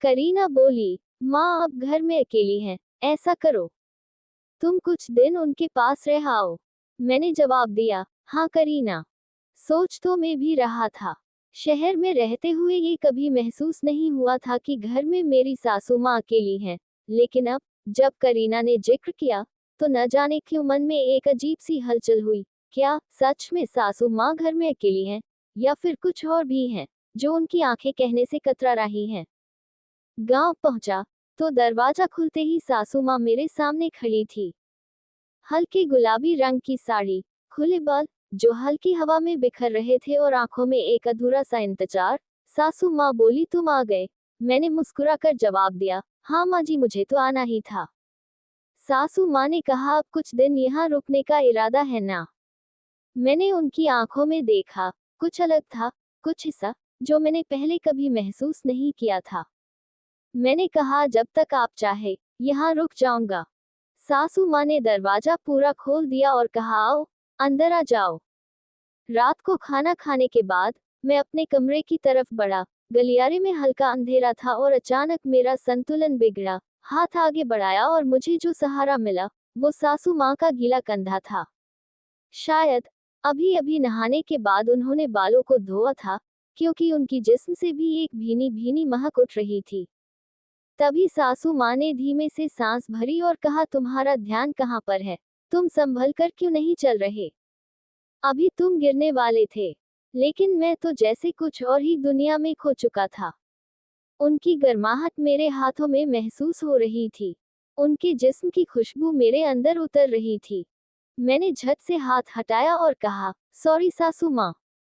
करीना बोली, माँ अब घर में अकेली हैं, ऐसा करो, तुम कुछ दिन उनके पास रह आओ। मैंने जवाब दिया, हाँ करीना, सोच तो मैं भी रहा था। शहर में रहते हुए ये कभी महसूस नहीं हुआ था कि घर में मेरी सासू माँ अकेली हैं, लेकिन अब जब करीना ने जिक्र किया तो न जाने क्यों मन में एक अजीब सी हलचल हुई। क्या सच में सासू माँ घर में अकेली हैं, या फिर कुछ और भी हैं जो उनकी आंखें कहने से कतरा रही हैं। गांव पहुंचा तो दरवाजा खुलते ही सासू माँ मेरे सामने खड़ी थी। हल्के गुलाबी रंग की साड़ी, खुले बाल जो हल्की हवा में बिखर रहे थे और आंखों में एक अधूरा सा इंतजार। सासू माँ बोली, तुम आ गए। मैंने मुस्कुराकर जवाब दिया, हाँ माँ जी, मुझे तो आना ही था। सासू माँ ने कहा, अब कुछ दिन यहाँ रुकने का इरादा है ना। मैंने उनकी आंखों में देखा, कुछ अलग था, कुछ हिस्सा जो मैंने पहले कभी महसूस नहीं किया था। मैंने कहा, जब तक आप चाहे यहाँ रुक जाऊंगा। सासू माँ ने दरवाजा पूरा खोल दिया और कहा, आओ अंदर आ जाओ। रात को खाना खाने के बाद मैं अपने कमरे की तरफ बढ़ा। गलियारे में हल्का अंधेरा था और अचानक मेरा संतुलन बिगड़ा। हाथ आगे बढ़ाया और मुझे जो सहारा मिला वो सासू माँ का गीला कंधा था। शायद अभी अभी नहाने के बाद उन्होंने बालों को धोआ था, क्योंकि उनकी जिस्म से भी एक भीनी भीनी महक उठ रही थी। तभी सासू माँ ने धीमे से सांस भरी और कहा, तुम्हारा ध्यान कहाँ पर है? तुम संभल कर क्यों नहीं चल रहे? अभी तुम गिरने वाले थे। लेकिन मैं तो जैसे कुछ और ही दुनिया में खो चुका था। उनकी गर्माहट मेरे हाथों में महसूस हो रही थी। उनके जिस्म की खुशबू मेरे अंदर उतर रही थी। मैंने झट से हाथ हटाया और कहा, सॉरी सासू माँ।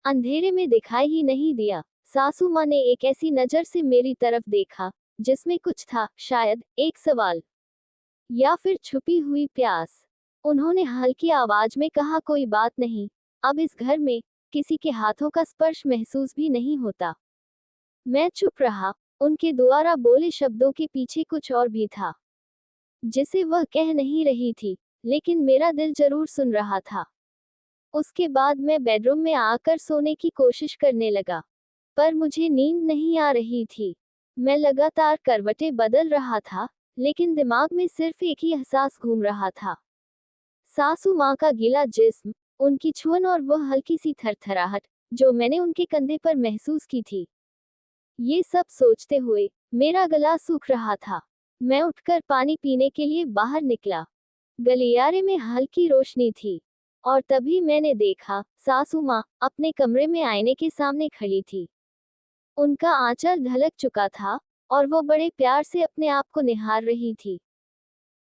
अंधेरे में दिखाई ही नहीं दिया। सासू माँ ने एक ऐसी नजर से मेरी तरफ देखा जिसमें कुछ था, शायद एक सवाल या फिर छुपी हुई प्यास। उन्होंने हल्की आवाज में कहा, कोई बात नहीं, अब इस घर में किसी के हाथों का स्पर्श महसूस भी नहीं होता। मैं चुप रहा। उनके द्वारा बोले शब्दों के पीछे कुछ और भी था जिसे वह कह नहीं रही थी, लेकिन मेरा दिल जरूर सुन रहा था। उसके बाद मैं बेडरूम में आकर सोने की कोशिश करने लगा, पर मुझे नींद नहीं आ रही थी। मैं लगातार करवटें बदल रहा था, लेकिन दिमाग में सिर्फ एक ही एहसास घूम रहा था, सासू माँ का गीला जिस्म, उनकी छुअन और वह हल्की सी थरथराहट जो मैंने उनके कंधे पर महसूस की थी। ये सब सोचते हुए मेरा गला सूख रहा था। मैं उठकर पानी पीने के लिए बाहर निकला। गलियारे में हल्की रोशनी थी और तभी मैंने देखा सासू माँ अपने कमरे में आईने के सामने खड़ी थी। उनका आंचल ढलक चुका था और वो बड़े प्यार से अपने आप को निहार रही थी,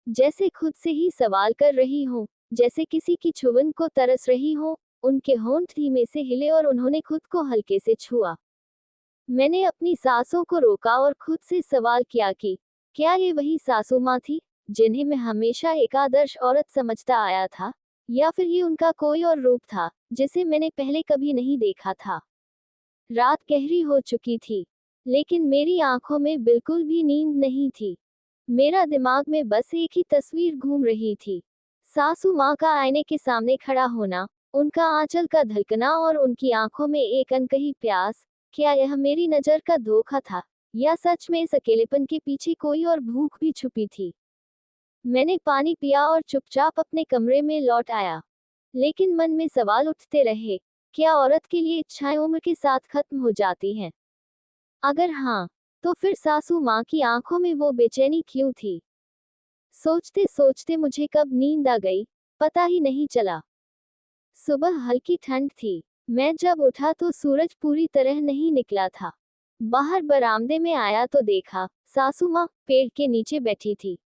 जैसे खुद से ही सवाल कर रही हो, जैसे किसी की छुअन को तरस रही हो। उनके होंठ धीमे से हिले और उन्होंने खुद को हल्के से छुआ। मैंने अपनी सांसों को रोका और खुद से सवाल किया कि क्या ये वही सासू माँ थी जिन्हें मैं हमेशा एक आदर्श औरत समझता आया था, या फिर ये उनका कोई और रूप था जिसे मैंने पहले कभी नहीं देखा था। रात गहरी हो चुकी थी, लेकिन मेरी आंखों में बिल्कुल भी नींद नहीं थी। मेरा दिमाग में बस एक ही तस्वीर घूम रही थी, सासू माँ का आईने के सामने खड़ा होना, उनका आंचल का धड़कना और उनकी आंखों में एक अनकही प्यास। क्या यह मेरी नजर का धोखा था, या सच में इस अकेलेपन के पीछे कोई और भूख भी छुपी थी? मैंने पानी पिया और चुपचाप अपने कमरे में लौट आया, लेकिन मन में सवाल उठते रहे। क्या औरत के लिए इच्छाएं उम्र के साथ खत्म हो जाती हैं? अगर हाँ, तो फिर सासू माँ की आंखों में वो बेचैनी क्यों थी? सोचते सोचते मुझे कब नींद आ गई, पता ही नहीं चला। सुबह हल्की ठंड थी। मैं जब उठा तो सूरज पूरी तरह नहीं निकला था। बाहर बरामदे में आया तो देखा सासू माँ पेड़ के नीचे बैठी थी।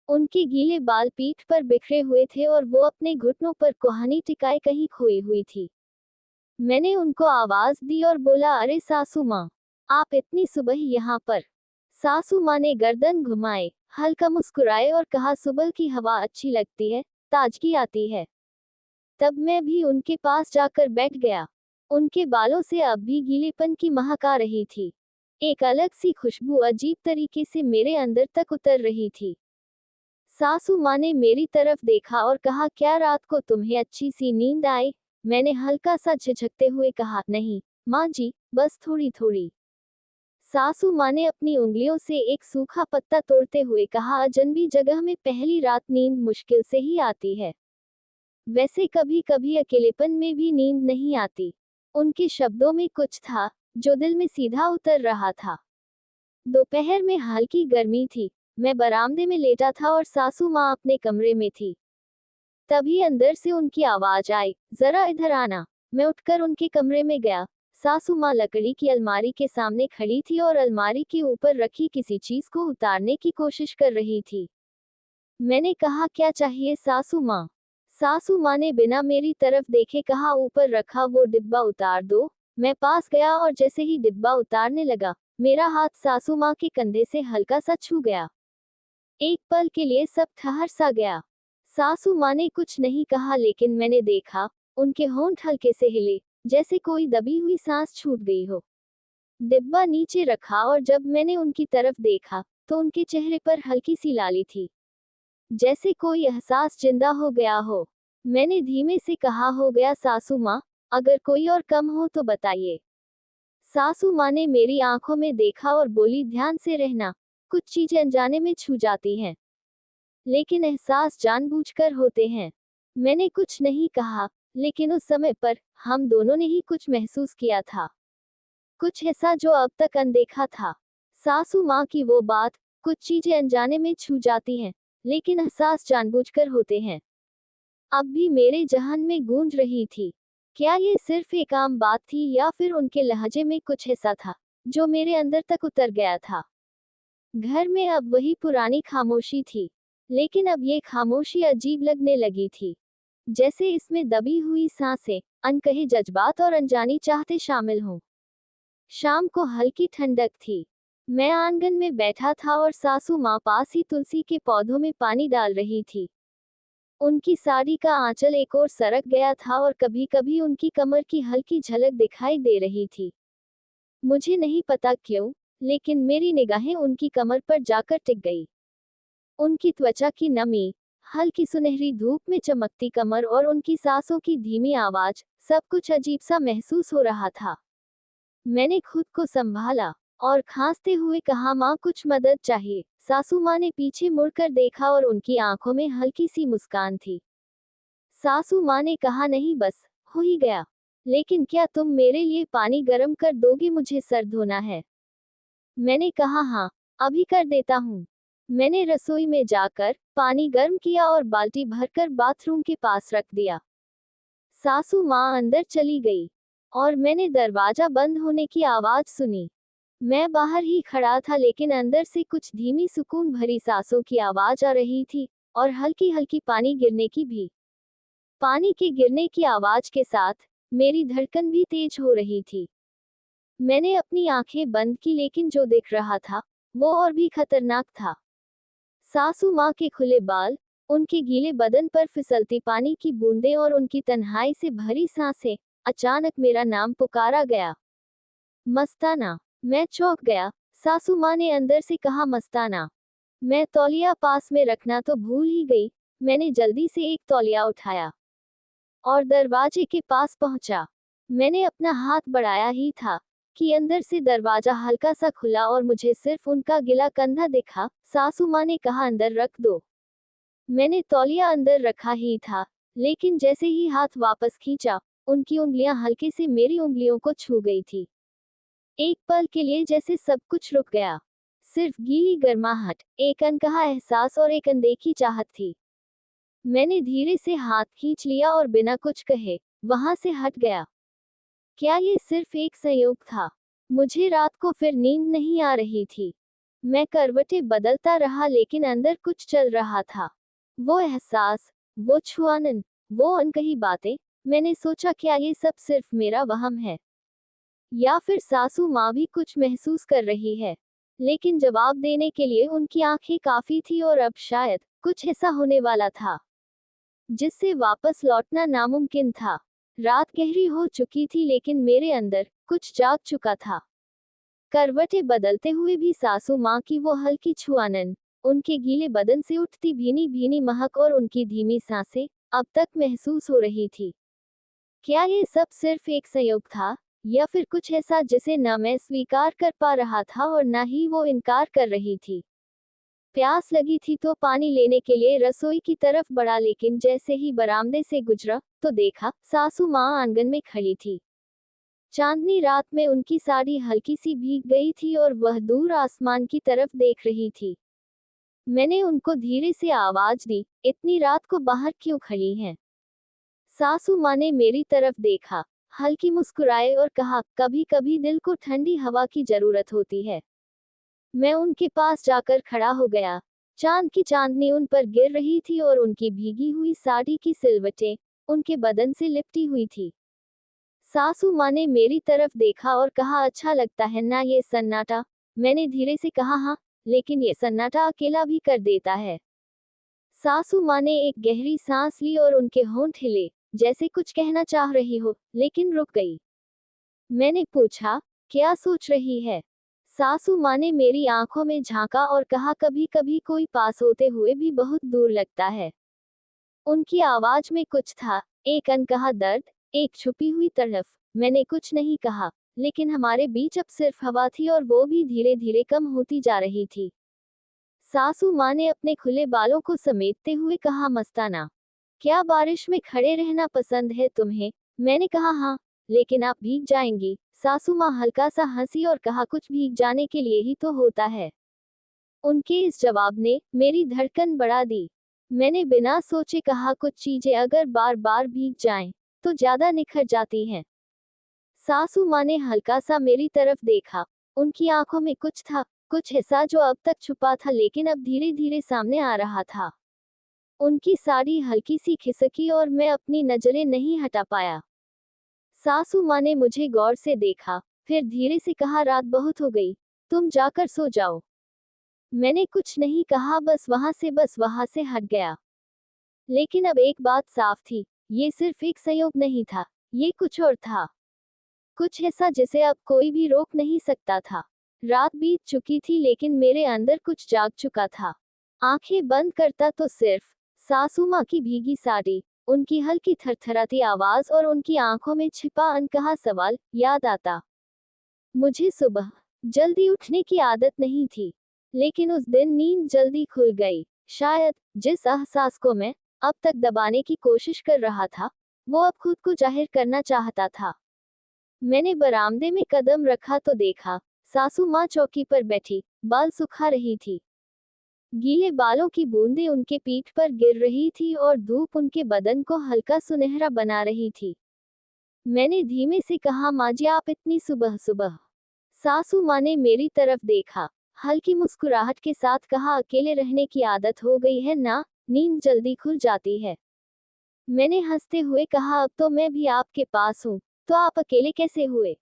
उनके गीले बाल पीठ पर बिखरे हुए थे और वो अपने घुटनों पर कुहानी टिकाए कहीं खोई हुई थी। मैंने उनको आवाज दी और बोला, अरे सासू माँ, आप इतनी सुबह यहाँ पर? सासू माँ ने गर्दन घुमाए, हल्का मुस्कुराए और कहा, सुबह की हवा अच्छी लगती है, ताजगी आती है। तब मैं भी उनके पास जाकर बैठ गया। उनके बालों से अब भी गीलेपन की महक आ रही थी। एक अलग सी खुशबू अजीब तरीके से मेरे अंदर तक उतर रही थी। सासू माँ ने मेरी तरफ देखा और कहा, क्या रात को तुम्हें अच्छी सी नींद आई? मैंने हल्का सा झिझकते हुए कहा, नहीं माँ जी, बस थोड़ी थोड़ी। सासू माँ ने अपनी उंगलियों से एक सूखा पत्ता तोड़ते हुए कहा, अजनबी जगह में पहली रात नींद मुश्किल से ही आती है। वैसे कभी कभी अकेलेपन में भी नींद नहीं आती। उनके शब्दों में कुछ था जो दिल में सीधा उतर रहा था। दोपहर में हल्की गर्मी थी। मैं बरामदे में लेटा था और सासू माँ अपने कमरे में थी। तभी अंदर से उनकी आवाज आई, जरा इधर आना। मैं उठकर उनके कमरे में गया। सासू माँ लकड़ी की अलमारी के सामने खड़ी थी और अलमारी के ऊपर रखी किसी चीज को उतारने की कोशिश कर रही थी। मैंने कहा, क्या चाहिए सासू माँ? सासू माँ ने बिना मेरी तरफ देखे कहा, ऊपर रखा वो डिब्बा उतार दो। मैं पास गया और जैसे ही डिब्बा उतारने लगा, मेरा हाथ सासू माँ के कंधे से हल्का सा छू गया। एक पल के लिए सब ठहर सा गया। सासू माँ ने कुछ नहीं कहा, लेकिन मैंने देखा उनके होंठ हल्के से हिले, जैसे कोई दबी हुई सांस छूट गई हो। डिब्बा नीचे रखा और जब मैंने उनकी तरफ देखा तो उनके चेहरे पर हल्की सी लाली थी, जैसे कोई एहसास जिंदा हो गया हो। मैंने धीमे से कहा, हो गया सासू माँ, अगर कोई और कम हो तो बताइए। सासू माँ ने मेरी आंखों में देखा और बोली, ध्यान से रहना, कुछ चीजें अनजाने में छू जाती हैं, लेकिन एहसास जानबूझकर होते हैं। मैंने कुछ नहीं कहा, लेकिन उस समय पर हम दोनों ने ही कुछ महसूस किया था, कुछ ऐसा जो अब तक अनदेखा था। सासू माँ की वो बात, कुछ चीजें अनजाने में छू जाती हैं, लेकिन एहसास जानबूझकर होते हैं, अब भी मेरे जहन में गूंज रही थी। क्या ये सिर्फ एक आम बात थी या फिर उनके लहजे में कुछ ऐसा था जो मेरे अंदर तक उतर गया था? घर में अब वही पुरानी खामोशी थी, लेकिन अब ये खामोशी अजीब लगने लगी थी, जैसे इसमें दबी हुई सांसें, अनकहे जज्बात और अनजानी चाहते शामिल हों। शाम को हल्की ठंडक थी। मैं आंगन में बैठा था और सासू माँ पास ही तुलसी के पौधों में पानी डाल रही थी। उनकी साड़ी का आंचल एक ओर सरक गया था और कभी कभी उनकी कमर की हल्की झलक दिखाई दे रही थी। मुझे नहीं पता क्यों, लेकिन मेरी निगाहें उनकी कमर पर जाकर टिक गई। उनकी त्वचा की नमी, हल्की सुनहरी धूप में चमकती कमर और उनकी सांसों की धीमी आवाज, सब कुछ अजीब सा महसूस हो रहा था। मैंने खुद को संभाला और खांसते हुए कहा, माँ कुछ मदद चाहिए। सासू माँ ने पीछे मुड़कर देखा और उनकी आंखों में हल्की सी मुस्कान थी। सासू माँ ने कहा, नहीं बस हो ही गया, लेकिन क्या तुम मेरे लिए पानी गर्म कर दोगे, मुझे सर धोना है। मैंने कहा, हाँ, अभी कर देता हूँ। मैंने रसोई में जाकर पानी गर्म किया और बाल्टी भरकर बाथरूम के पास रख दिया। सासू माँ अंदर चली गई और मैंने दरवाजा बंद होने की आवाज सुनी। मैं बाहर ही खड़ा था, लेकिन अंदर से कुछ धीमी सुकून भरी सांसों की आवाज आ रही थी और हल्की हल्की पानी गिरने की भी। पानी के गिरने की आवाज के साथ मेरी धड़कन भी तेज हो रही थी। मैंने अपनी आंखें बंद की, लेकिन जो दिख रहा था वो और भी खतरनाक था। सासू माँ के खुले बाल, उनके गीले बदन पर फिसलती पानी की बूंदें और उनकी तन्हाई से भरी सांसें। अचानक मेरा नाम पुकारा गया, मस्ताना। मैं चौंक गया। सासू माँ ने अंदर से कहा, मस्ताना। मैं तौलिया पास में रखना तो भूल ही गई। मैंने जल्दी से एक तौलिया उठाया और दरवाजे के पास पहुंचा। मैंने अपना हाथ बढ़ाया ही था कि अंदर से दरवाजा हल्का सा खुला और मुझे सिर्फ उनका गिला कंधा दिखा। सासू माँ ने कहा, अंदर रख दो। मैंने तौलिया अंदर रखा ही था, लेकिन जैसे ही हाथ वापस खींचा, उनकी उंगलियां हल्के से मेरी उंगलियों को छू गई थी। एक पल के लिए जैसे सब कुछ रुक गया। सिर्फ गीली गर्माहट, एक अनकहा एहसास और एक अनदेखी चाहत थी। मैंने धीरे से हाथ खींच लिया और बिना कुछ कहे वहां से हट गया। क्या ये सिर्फ एक संयोग था? मुझे रात को फिर नींद नहीं आ रही थी। मैं करवटें बदलता रहा, लेकिन अंदर कुछ चल रहा था। वो एहसास, वो छुआनन, वो अनकही बातें। मैंने सोचा, क्या ये सब सिर्फ मेरा वहम है, या फिर सासू माँ भी कुछ महसूस कर रही है? लेकिन जवाब देने के लिए उनकी आंखें काफी थी और अब शायद कुछ ऐसा होने वाला था जिससे वापस लौटना नामुमकिन था। रात गहरी हो चुकी थी, लेकिन मेरे अंदर कुछ जाग चुका था। करवटें बदलते हुए भी सासू माँ की वो हल्की छुआनन, उनके गीले बदन से उठती भीनी भीनी महक और उनकी धीमी सांसें अब तक महसूस हो रही थी। क्या ये सब सिर्फ एक संयोग था, या फिर कुछ ऐसा जिसे न मैं स्वीकार कर पा रहा था और न ही वो इनकार कर रही थी। प्यास लगी थी तो पानी लेने के लिए रसोई की तरफ बढ़ा, लेकिन जैसे ही बरामदे से गुजरा तो देखा सासू माँ आंगन में खड़ी थी। चांदनी रात में उनकी साड़ी हल्की सी भीग गई थी और वह दूर आसमान की तरफ देख रही थी। मैंने उनको धीरे से आवाज दी, इतनी रात को बाहर क्यों खड़ी हैं? सासू माँ ने मेरी तरफ देखा, हल्की मुस्कुराए और कहा, कभी कभी दिल को ठंडी हवा की जरूरत होती है। मैं उनके पास जाकर खड़ा हो गया। चांद की चांदनी उन पर गिर रही थी और उनकी भीगी हुई साड़ी की सिलवटें उनके बदन से लिपटी हुई थी। सासू माँ ने मेरी तरफ देखा और कहा, अच्छा लगता है ना ये सन्नाटा? मैंने धीरे से कहा, हाँ, लेकिन ये सन्नाटा अकेला भी कर देता है। सासू माँ ने एक गहरी सांस ली और उनके होंठ हिले, जैसे कुछ कहना चाह रही हो, लेकिन रुक गई। मैंने पूछा, क्या सोच रही है? सासू माँ ने मेरी आंखों में झांका और कहा, कभी कभी कोई पास होते हुए भी बहुत दूर लगता है। उनकी आवाज में कुछ था, एक अनकहा दर्द, एक छुपी हुई तड़फ। मैंने कुछ नहीं कहा, लेकिन हमारे बीच अब सिर्फ हवा थी और वो भी धीरे धीरे कम होती जा रही थी। सासू माँ ने अपने खुले बालों को समेटते हुए कहा, मस्ताना, क्या बारिश में खड़े रहना पसंद है तुम्हें? मैंने कहा, हाँ, लेकिन आप भीग जाएंगी। सासू माँ हल्का सा हंसी और कहा, कुछ भीग जाने के लिए ही तो होता है। उनके इस जवाब ने मेरी धड़कन बढ़ा दी। मैंने बिना सोचे कहा, कुछ चीजें अगर बार बार भीग जाएं, तो ज्यादा निखर जाती हैं। सासू माँ ने हल्का सा मेरी तरफ देखा। उनकी आंखों में कुछ था, कुछ ऐसा जो अब तक छुपा था लेकिन अब धीरे धीरे सामने आ रहा था। उनकी साड़ी हल्की सी खिसकी और मैं अपनी नजरें नहीं हटा पाया। सासू माँ ने मुझे गौर से देखा, फिर धीरे से कहा, रात बहुत हो गई, तुम जाकर सो जाओ। मैंने कुछ नहीं कहा, बस वहां से हट गया। लेकिन अब एक बात साफ थी, ये सिर्फ एक संयोग नहीं था, ये कुछ और था। कुछ ऐसा जिसे अब कोई भी रोक नहीं सकता था। रात बीत चुकी थी लेकिन मेरे अंदर कुछ जाग चुका था। आंखें बंद करता तो सिर्फ सासू माँ की भीगी साड़ी, उनकी हल्की थरथराती आवाज और उनकी आंखों में छिपा अनकहा सवाल याद आता। मुझे सुबह जल्दी उठने की आदत नहीं थी, लेकिन उस दिन नींद जल्दी खुल गई। शायद जिस एहसास को मैं अब तक दबाने की कोशिश कर रहा था, वो अब खुद को जाहिर करना चाहता था। मैंने बरामदे में कदम रखा तो देखा, सासू माँ चौकी पर बैठी, बाल सुखा रही थी। गीले बालों की बूंदें उनके पीठ पर गिर रही थी और धूप उनके बदन को हल्का सुनहरा बना रही थी। मैंने धीमे से कहा, माँ जी, आप इतनी सुबह सुबह? सासू माँ ने मेरी तरफ देखा, हल्की मुस्कुराहट के साथ कहा, अकेले रहने की आदत हो गई है ना, नींद जल्दी खुल जाती है। मैंने हंसते हुए कहा, अब तो मैं भी आपके पास हूँ, तो आप अकेले कैसे हुए?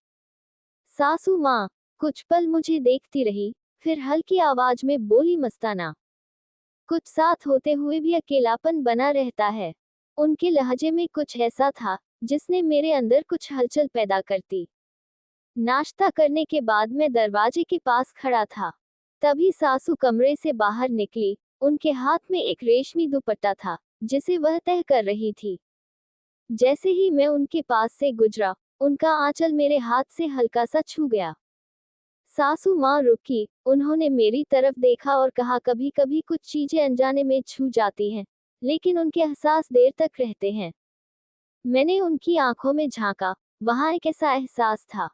सासू माँ कुछ पल मुझे देखती रही, फिर हल्की आवाज में बोली, मस्ताना, कुछ साथ होते हुए भी अकेलापन बना रहता है। उनके लहजे में कुछ ऐसा था जिसने मेरे अंदर कुछ हलचल पैदा करती। नाश्ता करने के बाद मैं दरवाजे के पास खड़ा था। तभी सासू कमरे से बाहर निकली। उनके हाथ में एक रेशमी दुपट्टा था जिसे वह तह कर रही थी। जैसे ही मैं उनके पास से गुजरा, उनका आंचल मेरे हाथ से हल्का सा छू गया। सासू माँ रुकी, उन्होंने मेरी तरफ देखा और कहा, कभी कभी कुछ चीजें अनजाने में छू जाती हैं, लेकिन उनके एहसास देर तक रहते हैं। मैंने उनकी आंखों में झांका, वहां एक ऐसा एहसास था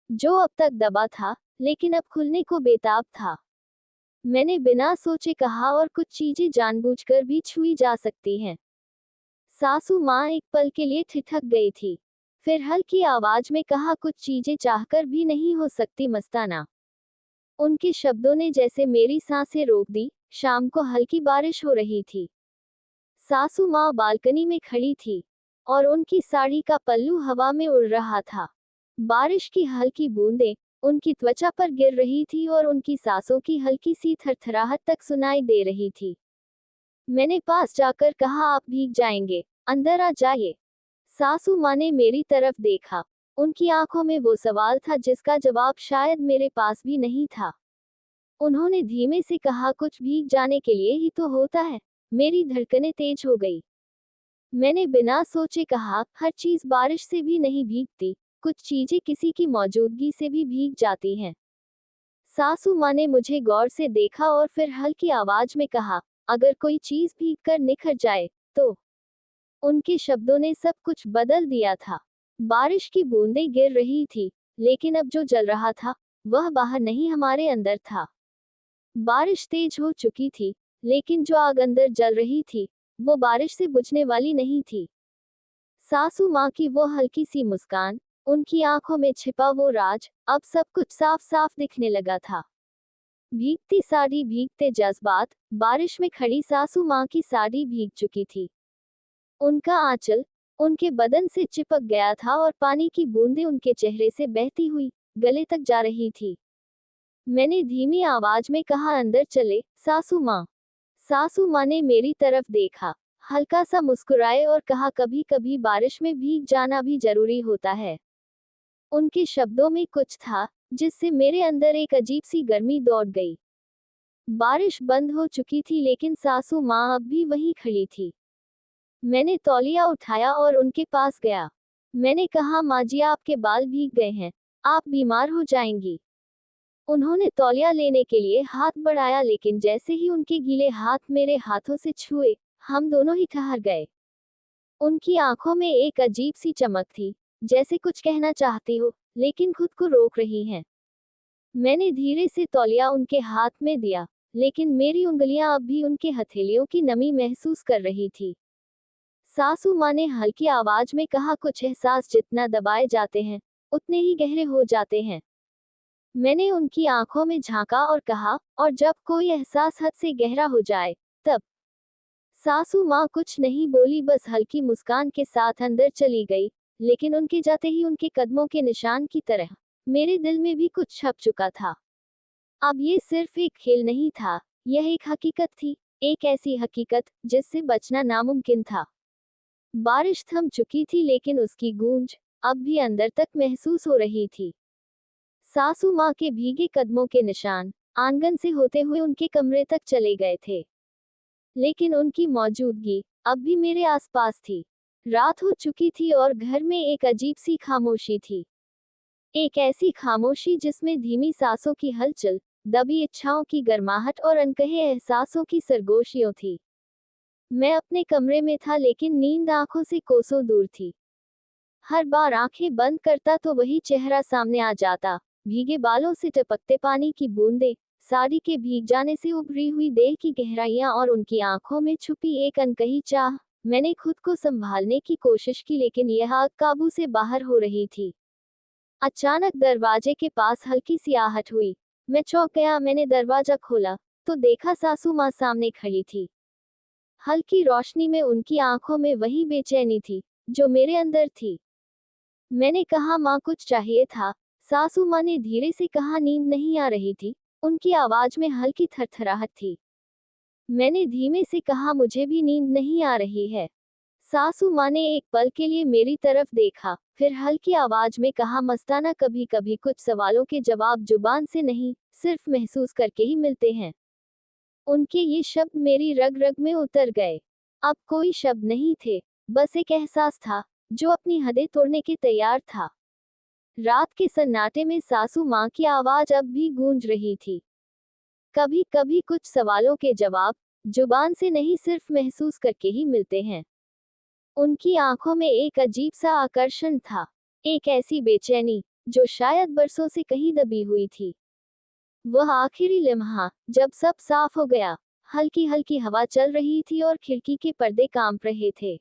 जो अब तक दबा था, लेकिन अब खुलने को बेताब था। मैंने बिना सोचे कहा, और कुछ चीजें जानबूझकर भी छुई जा सकती हैं। सासू माँ एक पल के लिए ठिठक गई थी, फिर हल्की आवाज में कहा, कुछ चीजें चाहकर भी नहीं हो सकती मस्ताना। उनके शब्दों ने जैसे मेरी सांसें रोक दी। शाम को हल्की बारिश हो रही थी। सासू माँ बालकनी में खड़ी थी और उनकी साड़ी का पल्लू हवा में उड़ रहा था। बारिश की हल्की बूंदें उनकी त्वचा पर गिर रही थी और उनकी सांसों की हल्की सी थरथराहट तक सुनाई दे रही थी। मैंने पास जाकर कहा, आप भीग जाएंगे, अंदर आ जाइए। सासू माँ ने मेरी तरफ देखा। उनकी आंखों में वो सवाल था जिसका जवाब शायद मेरे पास भी नहीं था। उन्होंने धीमे से कहा, कुछ भीग जाने के लिए ही तो होता है। मेरी धड़कनें तेज हो गई। मैंने बिना सोचे कहा, हर चीज बारिश से भी नहीं भीगती, कुछ चीजें किसी की मौजूदगी से भी भीग जाती हैं। सासू माँ ने मुझे गौर से देखा और फिर हल्की आवाज में कहा, अगर कोई चीज भीग कर निखर जाए तो। उनके शब्दों ने सब कुछ बदल दिया था। बारिश की बूंदें गिर रही थी, लेकिन अब जो जल रहा था वह बाहर नहीं, हमारे अंदर था। बारिश तेज हो चुकी थी, लेकिन जो आग अंदर जल रही थी वो बारिश से बुझने वाली नहीं थी। सासू माँ की वो हल्की सी मुस्कान, उनकी आंखों में छिपा वो राज, अब सब कुछ साफ साफ दिखने लगा था। भीगती साड़ी, भीगते जज्बात। बारिश में खड़ी सासू माँ की साड़ी भीग चुकी थी। उनका आंचल उनके बदन से चिपक गया था और पानी की बूंदें उनके चेहरे से बहती हुई गले तक जा रही थी। मैंने धीमी आवाज में कहा, अंदर चले सासू माँ। सासू माँ ने मेरी तरफ देखा, हल्का सा मुस्कुराए और कहा, कभी कभी बारिश में भीग जाना भी जरूरी होता है। उनके शब्दों में कुछ था जिससे मेरे अंदर एक अजीब सी गर्मी दौड़ गई। बारिश बंद हो चुकी थी, लेकिन सासू माँ अब भी वहीं खड़ी थी। मैंने तौलिया उठाया और उनके पास गया। मैंने कहा, माँ जी आपके बाल भीग गए हैं, आप बीमार हो जाएंगी। उन्होंने तौलिया लेने के लिए हाथ बढ़ाया, लेकिन जैसे ही उनके गीले हाथ मेरे हाथों से छुए, हम दोनों ही ठहर गए। उनकी आंखों में एक अजीब सी चमक थी, जैसे कुछ कहना चाहती हो लेकिन खुद को रोक रही हैं। मैंने धीरे से तौलिया उनके हाथ में दिया, लेकिन मेरी उंगलियां अब भी उनके हथेलियों की नमी महसूस कर रही थी। सासू माँ ने हल्की आवाज में कहा, कुछ एहसास जितना दबाए जाते हैं उतने ही गहरे हो जाते हैं। मैंने उनकी आंखों में झांका और कहा, और जब कोई एहसास हद से गहरा हो जाए तब। सासू माँ कुछ नहीं बोली, बस हल्की मुस्कान के साथ अंदर चली गई, लेकिन उनके जाते ही उनके कदमों के निशान की तरह मेरे दिल में भी कुछ छप चुका था। अब ये सिर्फ एक खेल नहीं था, यह एक हकीकत थी, एक ऐसी हकीकत जिससे बचना नामुमकिन था। बारिश थम चुकी थी, लेकिन उसकी गूंज अब भी अंदर तक महसूस हो रही थी। सासू माँ के भीगे कदमों के निशान आंगन से होते हुए उनके कमरे तक चले गए थे, लेकिन उनकी मौजूदगी अब भी मेरे आसपास थी। रात हो चुकी थी और घर में एक अजीब सी खामोशी थी। एक ऐसी खामोशी जिसमें धीमी सांसों की हलचल, दबी इच्छाओं की गर्माहट और अनकहे एहसासों की सरगोशियों थी। मैं अपने कमरे में था, लेकिन नींद आंखों से कोसों दूर थी। हर बार आंखें बंद करता तो वही चेहरा सामने आ जाता, भीगे बालों से टपकते पानी की बूंदें, साड़ी के भीग जाने से उभरी हुई देह की गहराइयां और उनकी आंखों में छुपी एक अनकही चाह। मैंने खुद को संभालने की कोशिश की, लेकिन यह आग काबू से बाहर हो रही थी। अचानक दरवाजे के पास हल्की सी आहट हुई। मैं चौंक गया। मैंने दरवाजा खोला तो देखा सासू माँ सामने खड़ी थी। हल्की रोशनी में उनकी आंखों में वही बेचैनी थी जो मेरे अंदर थी। मैंने कहा, माँ कुछ चाहिए था? सासू माँ ने धीरे से कहा, नींद नहीं आ रही थी। उनकी आवाज में हल्की थरथराहट थी। मैंने धीमे से कहा, मुझे भी नींद नहीं आ रही है। सासू माँ ने एक पल के लिए मेरी तरफ देखा, फिर हल्की आवाज में कहा, मस्ताना, कभी कभी कुछ सवालों के जवाब जुबान से नहीं, सिर्फ महसूस करके ही मिलते हैं। उनके ये शब्द मेरी रग रग में उतर गए। अब कोई शब्द नहीं थे, बस एक एहसास था जो अपनी हदें तोड़ने के तैयार था। रात के सन्नाटे में सासू माँ की आवाज अब भी गूंज रही थी। कभी कभी कुछ सवालों के जवाब जुबान से नहीं, सिर्फ महसूस करके ही मिलते हैं। उनकी आंखों में एक अजीब सा आकर्षण था, एक ऐसी बेचैनी जो शायद बरसों से कहीं दबी हुई थी। वह आखिरी लम्हा जब सब साफ हो गया, हल्की हल्की हवा चल रही थी और खिड़की के पर्दे कांप रहे थे,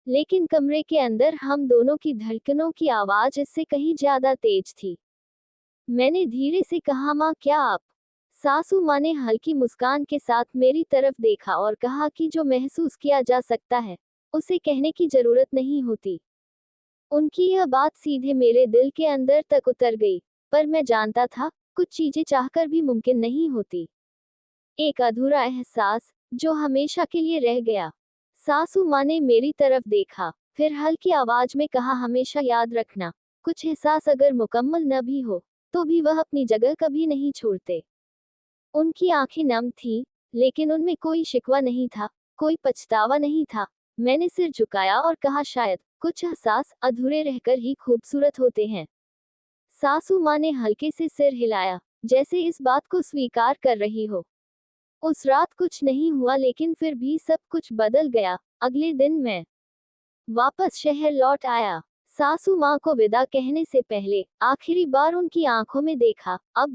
लेकिन कमरे के अंदर हम दोनों की धड़कनों की आवाज इससे कहीं ज्यादा तेज थी। मैंने धीरे से कहा, माँ क्या आप? सासू माँ ने हल्की मुस्कान के साथ मेरी तरफ देखा और कहा कि जो महसूस किया जा सकता है उसे कहने की जरूरत नहीं होती। उनकी यह बात सीधे मेरे दिल के अंदर तक उतर गई, पर मैं जानता था कुछ चीजें चाहकर भी मुमकिन नहीं होती। एक अधूरा एहसास जो हमेशा के लिए रह गया। सासू माँ ने मेरी तरफ देखा, फिर हल्की आवाज में कहा, हमेशा याद रखना, कुछ एहसास अगर मुकम्मल न भी हो तो भी वह अपनी जगह कभी नहीं छोड़ते। उनकी आंखें नम थीं, लेकिन उनमें कोई शिकवा नहीं था, कोई पछतावा नहीं था। मैंने सिर झुकाया और कहा, शायद कुछ एहसास अधूरे रहकर ही खूबसूरत होते हैं। सासू माँ ने हल्के से सिर हिलाया, जैसे इस बात को स्वीकार कर रही हो। उस रात कुछ नहीं हुआ, लेकिन फिर भी सब कुछ बदल गया। अगले दिन मैं वापस शहर लौट आया। सासू माँ को विदा कहने से पहले आखिरी बार उनकी आंखों में देखा। अब